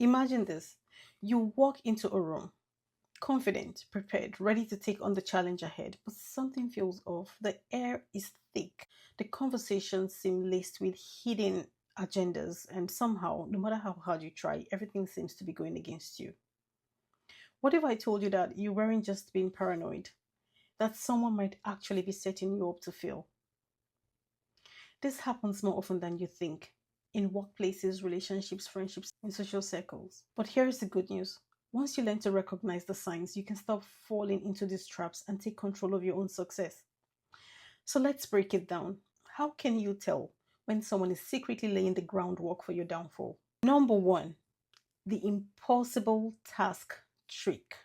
Imagine this: you walk into a room, confident, prepared, ready to take on the challenge ahead, but something feels off. The air is thick, the conversations seem laced with hidden agendas, and somehow, no matter how hard you try, everything seems to be going against you. What if I told you that you weren't just being paranoid, that someone might actually be setting you up to fail? This happens more often than you think, in workplaces, relationships, friendships, in social circles. But here's the good news: once you learn to recognize the signs, you can stop falling into these traps and take control of your own success. So let's break it down. How can you tell when someone is secretly laying the groundwork for your downfall? Number one, the impossible task trick.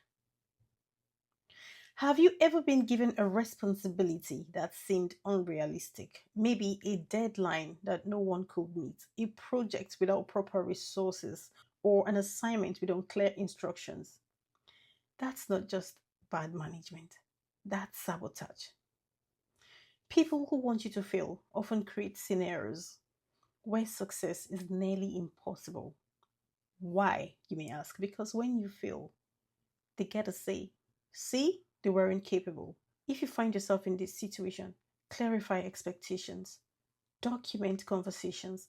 Have you ever been given a responsibility that seemed unrealistic? Maybe a deadline that no one could meet, a project without proper resources, or an assignment with unclear instructions. That's not just bad management, that's sabotage. People who want you to fail often create scenarios where success is nearly impossible. Why, you may ask? Because when you fail, they get to say, see, they weren't capable. If you find yourself in this situation, clarify expectations, document conversations,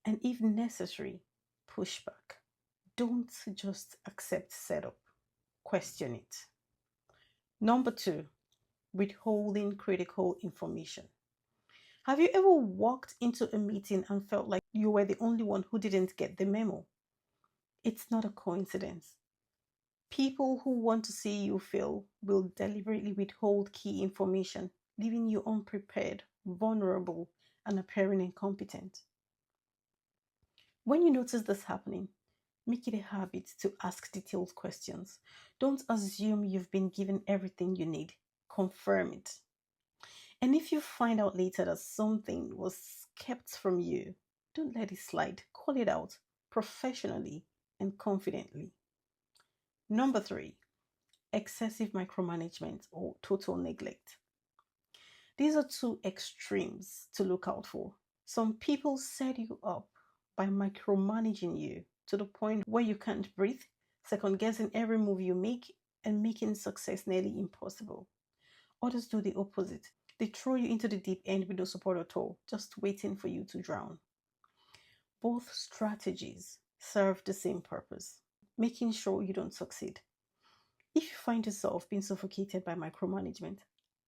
and if necessary, push back. Don't just accept setup, question it. Number two, withholding critical information. Have you ever walked into a meeting and felt like you were the only one who didn't get the memo? It's not a coincidence. People who want to see you fail will deliberately withhold key information, leaving you unprepared, vulnerable, and appearing incompetent. When you notice this happening, make it a habit to ask detailed questions. Don't assume you've been given everything you need. Confirm it. And if you find out later that something was kept from you, don't let it slide. Call it out professionally and confidently. Number three, excessive micromanagement or total neglect. These are two extremes to look out for. Some people set you up by micromanaging you to the point where you can't breathe, second guessing every move you make, and making success nearly impossible. Others do the opposite. They throw you into the deep end with no support at all, just waiting for you to drown. Both strategies serve the same purpose: making sure you don't succeed. If you find yourself being suffocated by micromanagement,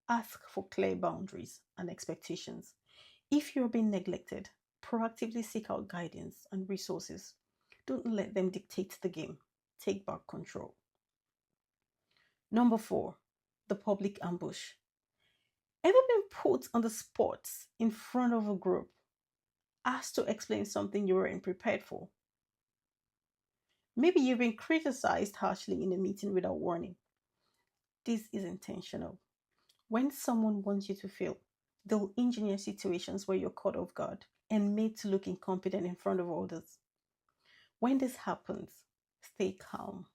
ask for clear boundaries and expectations. If you're being neglected, proactively seek out guidance and resources. Don't let them dictate the game. Take back control. Number four, the public ambush. Ever been put on the spot in front of a group, asked to explain something you weren't prepared for? Maybe you've been criticized harshly in a meeting without warning. This is intentional. When someone wants you to fail, they'll engineer situations where you're caught off guard and made to look incompetent in front of others. When this happens, stay calm.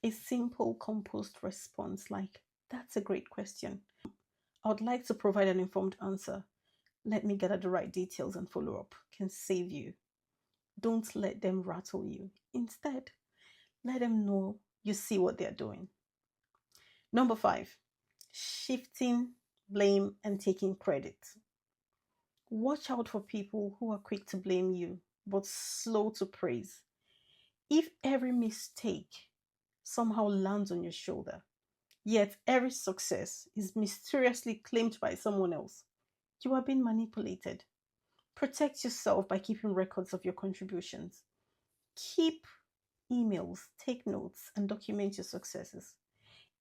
A simple, composed response like, "That's a great question. I would like to provide an informed answer. Let me gather the right details and follow up," can save you. Don't let them rattle you. Instead, let them know you see what they're doing. Number five, shifting blame and taking credit. Watch out for people who are quick to blame you but slow to praise. If every mistake somehow lands on your shoulder, yet every success is mysteriously claimed by someone else, you are being manipulated. Protect yourself by keeping records of your contributions. Keep emails, take notes, and document your successes.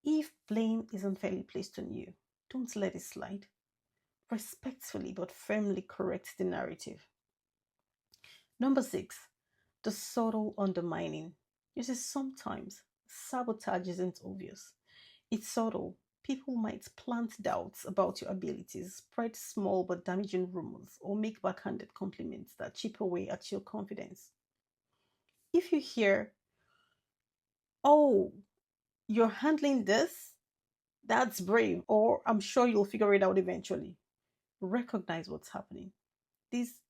If blame is unfairly placed on you, don't let it slide. Respectfully but firmly correct the narrative. Number six, the subtle undermining. You see, sometimes sabotage isn't obvious. It's subtle. People might plant doubts about your abilities, spread small but damaging rumors, or make backhanded compliments that chip away at your confidence. If you hear, "Oh, you're handling this? That's brave," or "I'm sure you'll figure it out eventually," recognize what's happening. These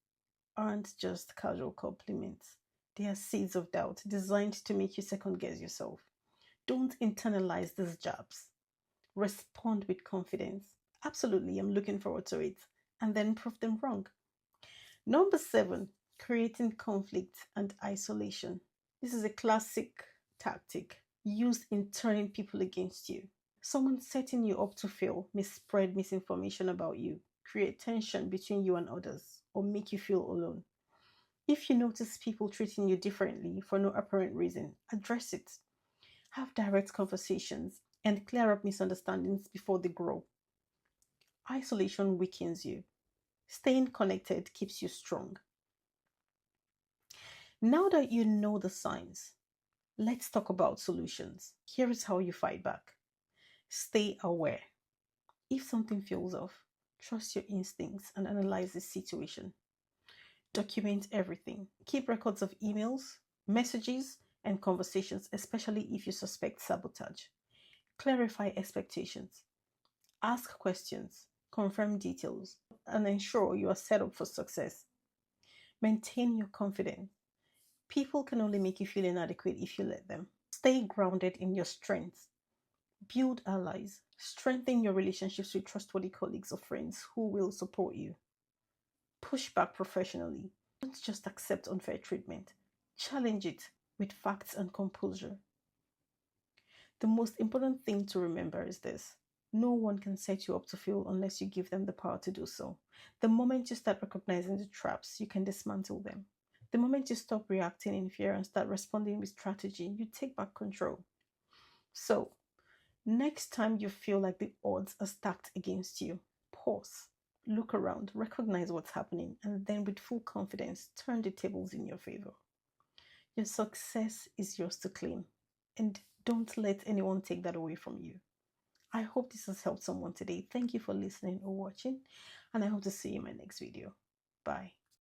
aren't just casual compliments, They are seeds of doubt designed to make you second guess yourself. Don't internalize these jabs. Respond with confidence. Absolutely, I'm looking forward to it. And then prove them wrong. Number seven, creating conflict and isolation. This is a classic tactic used in turning people against you. Someone setting you up to fail may spread misinformation about you, create tension between you and others, or make you feel alone. If you notice people treating you differently for no apparent reason, address it. Have direct conversations and clear up misunderstandings before they grow. Isolation weakens you. Staying connected keeps you strong. Now that you know the signs, let's talk about solutions. Here is how you fight back. Stay aware. If something feels off, trust your instincts and analyze the situation. Document everything. Keep records of emails, messages, and conversations, especially if you suspect sabotage. Clarify expectations. Ask questions, confirm details, and ensure you are set up for success. Maintain your confidence. People can only make you feel inadequate if you let them. Stay grounded in your strengths. Build allies. Strengthen your relationships with trustworthy colleagues or friends who will support you. Push back professionally. Don't just accept unfair treatment. Challenge it with facts and composure. The most important thing to remember is this: no one can set you up to fail unless you give them the power to do so. The moment you start recognizing the traps, you can dismantle them. The moment you stop reacting in fear and start responding with strategy, you take back control. So, next time you feel like the odds are stacked against you, pause, look around, recognize what's happening, and then with full confidence, turn the tables in your favor. Your success is yours to claim, and don't let anyone take that away from you. I hope this has helped someone today. Thank you for listening or watching, and I hope to see you in my next video. Bye.